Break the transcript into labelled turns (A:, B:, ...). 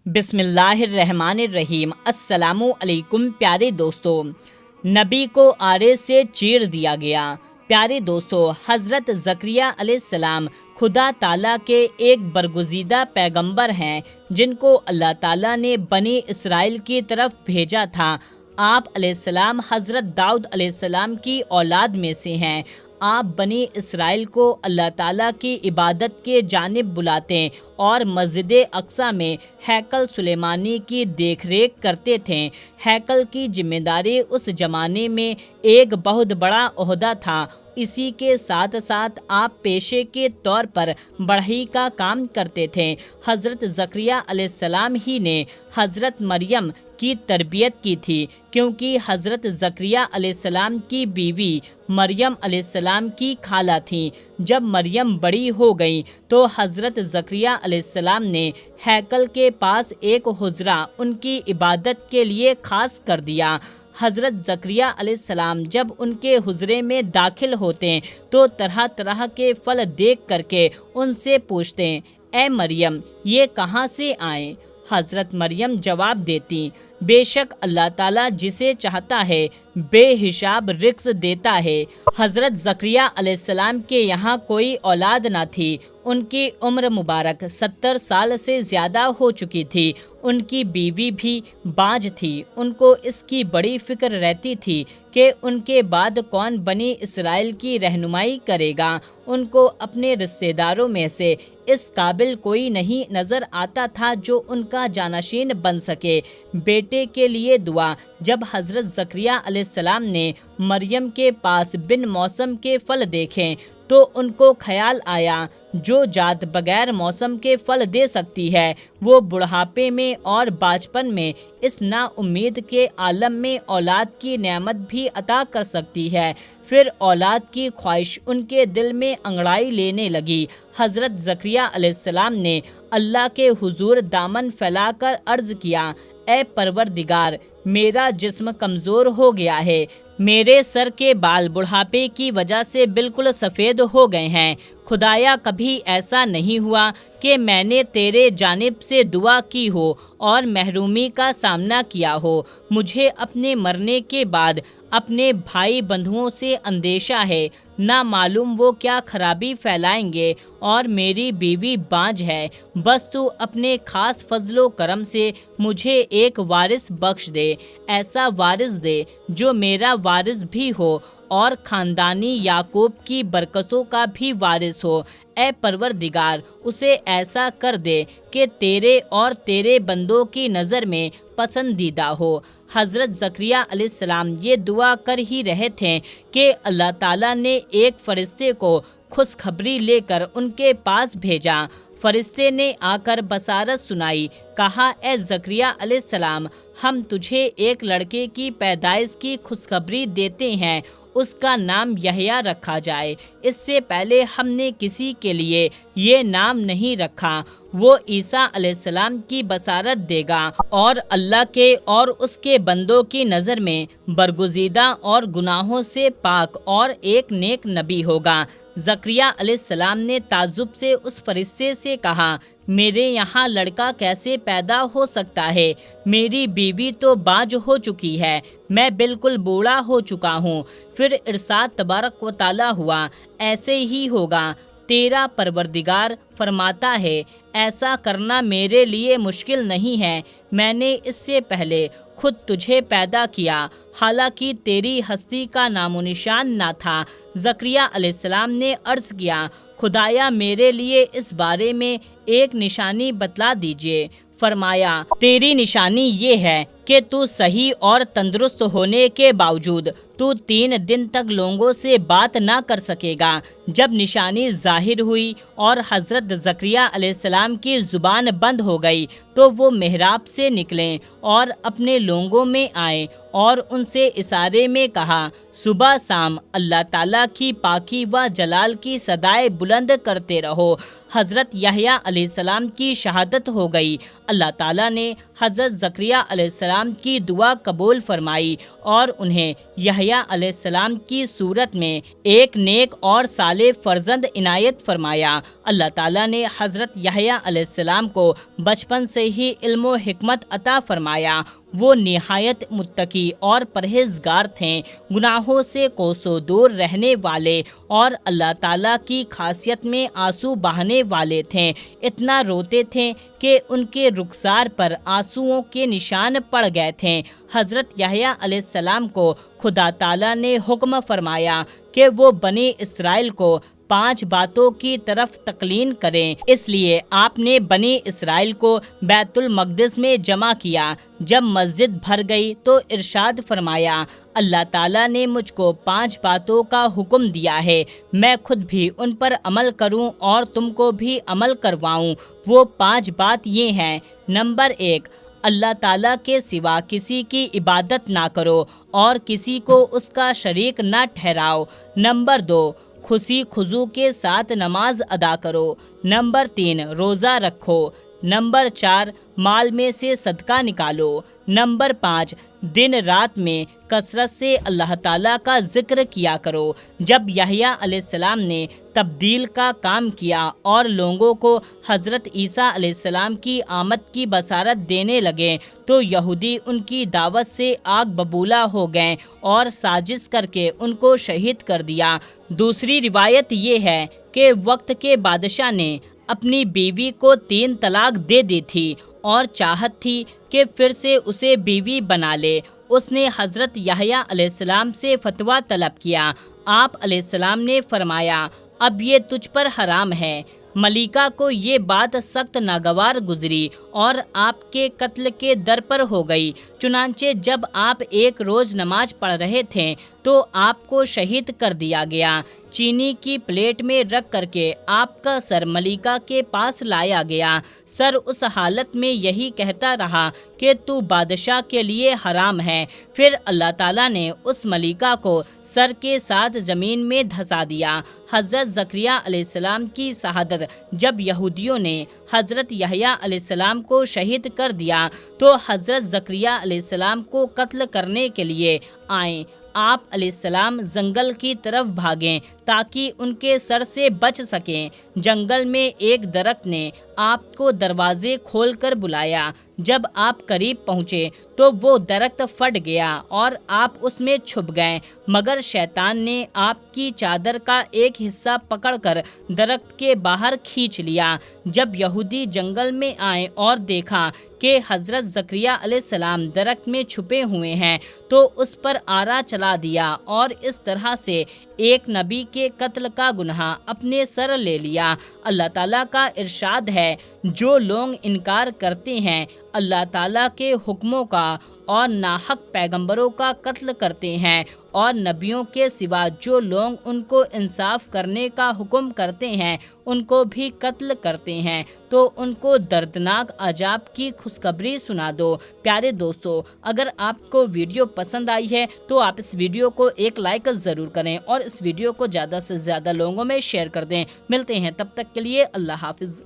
A: بسم اللہ الرحمن الرحیم۔ السلام علیکم پیارے دوستو، نبی کو آرے سے چیر دیا گیا۔ پیارے دوستو، حضرت زکریا علیہ السلام خدا تعالیٰ کے ایک برگزیدہ پیغمبر ہیں جن کو اللہ تعالیٰ نے بنی اسرائیل کی طرف بھیجا تھا۔ آپ علیہ السلام حضرت داؤد علیہ السلام کی اولاد میں سے ہیں۔ آپ بنی اسرائیل کو اللہ تعالیٰ کی عبادت کے جانب بلاتے اور مسجد اقصیٰ میں ہیکل سلیمانی کی دیکھ ریکھ کرتے تھے۔ ہیکل کی ذمہ داری اس زمانے میں ایک بہت بڑا عہدہ تھا۔ اسی کے ساتھ ساتھ آپ پیشے کے طور پر بڑھئی کا کام کرتے تھے۔ حضرت زکریا علیہ السلام ہی نے حضرت مریم کی تربیت کی تھی، کیونکہ حضرت زکریا علیہ السلام کی بیوی مریم علیہ السلام کی خالہ تھیں۔ جب مریم بڑی ہو گئیں تو حضرت زکریا علیہ السلام نے ہیکل کے پاس ایک حجرہ ان کی عبادت کے لیے خاص کر دیا۔ حضرت زکریا علیہ السلام جب ان کے حجرے میں داخل ہوتے تو طرح طرح کے پھل دیکھ کر کے ان سے پوچھتے، اے مریم، یہ کہاں سے آئے؟ حضرت مریم جواب دیتی، بے شک اللہ تعالیٰ جسے چاہتا ہے بے حساب رزق دیتا ہے۔ حضرت زکریا علیہ السلام کے یہاں کوئی اولاد نہ تھی۔ ان کی عمر مبارک 70 سال سے زیادہ ہو چکی تھی۔ ان کی بیوی بھی بانجھ تھی۔ ان کو اس کی بڑی فکر رہتی تھی کہ ان کے بعد کون بنی اسرائیل کی رہنمائی کرے گا۔ ان کو اپنے رشتہ داروں میں سے اس قابل کوئی نہیں نظر آتا تھا جو ان کا جانشین بن سکے۔ بیٹے کے لیے دعا۔ جب حضرت زکریا علیہ السلام نے مریم کے پاس بن موسم کے پھل دیکھے تو ان کو خیال آیا، جو ذات بغیر موسم کے پھل دے سکتی ہے وہ بڑھاپے میں اور باجپن میں اس نا امید کے عالم میں اولاد کی نعمت بھی عطا کر سکتی ہے۔ پھر اولاد کی خواہش ان کے دل میں انگڑائی لینے لگی۔ حضرت زکریا علیہ السلام نے اللہ کے حضور دامن پھیلا کر عرض کیا، اے پروردگار، میرا جسم کمزور ہو گیا ہے، میرے سر کے بال بڑھاپے کی وجہ سے بالکل سفید ہو گئے ہیں۔ خدایا، کبھی ایسا نہیں ہوا کہ میں نے تیرے جانب سے دعا کی ہو اور محرومی کا سامنا کیا ہو۔ مجھے اپنے مرنے کے بعد اپنے بھائی بندھوؤں سے اندیشہ ہے، نہ معلوم وہ کیا خرابی پھیلائیں گے، اور میری بیوی بانجھ ہے۔ بس تو اپنے خاص فضل و کرم سے مجھے ایک وارث بخش دے، ایسا وارث دے جو میرا وارث بھی ہو اور خاندانی یعقوب کی برکتوں کا بھی وارث ہو۔ اے پروردگار، اسے ایسا کر دے کہ تیرے اور تیرے بندوں کی نظر میں پسندیدہ ہو۔ حضرت زکریا علیہ السلام یہ دعا کر ہی رہے تھے کہ اللہ تعالیٰ نے ایک فرشتے کو خوشخبری لے کر ان کے پاس بھیجا۔ فرشتے نے آ کر بشارت سنائی، کہا، اے زکریا علیہ السلام، ہم تجھے ایک لڑکے کی پیدائش کی خوشخبری دیتے ہیں، اس کا نام یحییٰ رکھا جائے۔ اس سے پہلے ہم نے کسی کے لیے یہ نام نہیں رکھا۔ وہ عیسیٰ علیہ السلام کی بشارت دے گا اور اللہ کے اور اس کے بندوں کی نظر میں برگزیدہ اور گناہوں سے پاک اور ایک نیک نبی ہوگا۔ زکریا علیہ السلام نے تعجب سے اس فرشتے سے کہا، میرے یہاں لڑکا کیسے پیدا ہو سکتا ہے؟ میری بیوی تو بانجھ ہو چکی ہے، میں بالکل بوڑھا ہو چکا ہوں۔ پھر ارشاد تبارک و تعالیٰ ہوا، ایسے ہی ہوگا، تیرا پروردگار فرماتا ہے، ایسا کرنا میرے لیے مشکل نہیں ہے، میں نے اس سے پہلے خود تجھے پیدا کیا، حالانکہ تیری ہستی کا نام و نشان نہ تھا۔ زکریا علیہ السلام نے عرض کیا، خدایا، میرے لیے اس بارے میں ایک نشانی بتلا دیجیے۔ فرمایا، تیری نشانی یہ ہے کہ تو صحیح اور تندرست ہونے کے باوجود تو 3 دن تک لوگوں سے بات نہ کر سکے گا۔ جب نشانی ظاہر ہوئی اور حضرت زکریا علیہ السلام کی زبان بند ہو گئی تو وہ محراب سے نکلے اور اپنے لوگوں میں آئے اور ان سے اشارے میں کہا، صبح شام اللہ تعالیٰ کی پاکی و جلال کی صدائے بلند کرتے رہو۔ حضرت یحییٰ علیہ السلام کی شہادت ہو گئی۔ اللہ تعالیٰ نے حضرت زکریا علیہ السلام کی دعا قبول فرمائی اور انہیں یحییٰ یحییٰ علیہ السلام کی صورت میں ایک نیک اور صالح فرزند عنایت فرمایا۔ اللہ تعالیٰ نے حضرت یحییٰ علیہ السلام کو بچپن سے ہی علم و حکمت عطا فرمایا۔ وہ نہایت متقی اور پرہیزگار تھے، گناہوں سے کوسوں دور رہنے والے اور اللہ تعالیٰ کی خاصیت میں آنسو بہانے والے تھے۔ اتنا روتے تھے کہ ان کے رخسار پر آنسوؤں کے نشان پڑ گئے تھے۔ حضرت یحییٰ علیہ السلام کو خدا تعالیٰ نے حکم فرمایا کہ وہ بنی اسرائیل کو 5 باتوں کی طرف تقلین کریں۔ اس لیے آپ نے بنی اسرائیل کو بیت المقدس میں جمع کیا۔ جب مسجد بھر گئی تو ارشاد فرمایا، اللہ تعالیٰ نے مجھ کو 5 باتوں کا حکم دیا ہے، میں خود بھی ان پر عمل کروں اور تم کو بھی عمل کرواؤں۔ وہ 5 بات یہ ہیں۔ نمبر 1، اللہ تعالیٰ کے سوا کسی کی عبادت نہ کرو اور کسی کو اس کا شریک نہ ٹھہراؤ۔ نمبر 2، خوشی خضوع کے ساتھ نماز ادا کرو۔ نمبر 3، روزہ رکھو۔ نمبر 4، مال میں سے صدقہ نکالو۔ نمبر 5، دن رات میں کثرت سے اللہ تعالیٰ کا ذکر کیا کرو۔ جب یحییٰ علیہ السلام نے تبدیل کا کام کیا اور لوگوں کو حضرت عیسیٰ علیہ السلام کی آمد کی بشارت دینے لگے تو یہودی ان کی دعوت سے آگ ببولا ہو گئے اور سازش کر کے ان کو شہید کر دیا۔ دوسری روایت یہ ہے کہ وقت کے بادشاہ نے اپنی بیوی کو 3 طلاق دے دی تھی اور چاہت تھی کہ پھر سے اسے بیوی بنا لے۔ اس نے حضرت یحییٰ علیہ السلام سے فتویٰ طلب کیا۔ آپ علیہ السلام نے فرمایا، اب یہ تجھ پر حرام ہے۔ ملیکہ کو یہ بات سخت ناگوار گزری اور آپ کے قتل کے در پر ہو گئی۔ چنانچہ جب آپ ایک روز نماز پڑھ رہے تھے تو آپ کو شہید کر دیا گیا۔ چینی کی پلیٹ میں رکھ کر کے آپ کا سر ملیکہ کے پاس لایا گیا۔ سر اس حالت میں یہی کہتا رہا کہ تو بادشاہ کے لیے حرام ہے۔ پھر اللہ تعالیٰ نے اس ملیکہ کو سر کے ساتھ زمین میں دھسا دیا۔ حضرت زکریا علیہ السلام کی شہادت جب یہودیوں نے حضرت یحییٰ علیہ السلام کو شہید کر دیا تو حضرت زکریا علیہ السلام کو قتل کرنے کے لیے آئیں۔ آپ علیہ السلام جنگل کی طرف بھاگیں تاکہ ان کے سر سے بچ سکیں۔ جنگل میں ایک درخت نے آپ کو دروازے کھول کر بلایا۔ جب آپ قریب پہنچے تو وہ درخت پھٹ گیا اور آپ اس میں چھپ گئے، مگر شیطان نے آپ کی چادر کا ایک حصہ پکڑ کر درخت کے باہر کھینچ لیا۔ جب یہودی جنگل میں آئے اور دیکھا کہ حضرت زکریا علیہ السلام درخت میں چھپے ہوئے ہیں تو اس پر آرا چلا دیا اور اس طرح سے ایک نبی کے قتل کا گناہ اپنے سر لے لیا۔ اللہ تعالیٰ کا ارشاد ہے، جو لوگ انکار کرتے ہیں اللہ تعالیٰ کے حکموں کا اور ناحق پیغمبروں کا قتل کرتے ہیں اور نبیوں کے سوا جو لوگ ان کو انصاف کرنے کا حکم کرتے ہیں ان کو بھی قتل کرتے ہیں تو ان کو دردناک عذاب کی خوشخبری سنا دو۔ پیارے دوستو، اگر آپ کو ویڈیو پسند آئی ہے تو آپ اس ویڈیو کو ایک لائک ضرور کریں اور اس ویڈیو کو زیادہ سے زیادہ لوگوں میں شیئر کر دیں۔ ملتے ہیں تب تک کے لیے، اللہ حافظ۔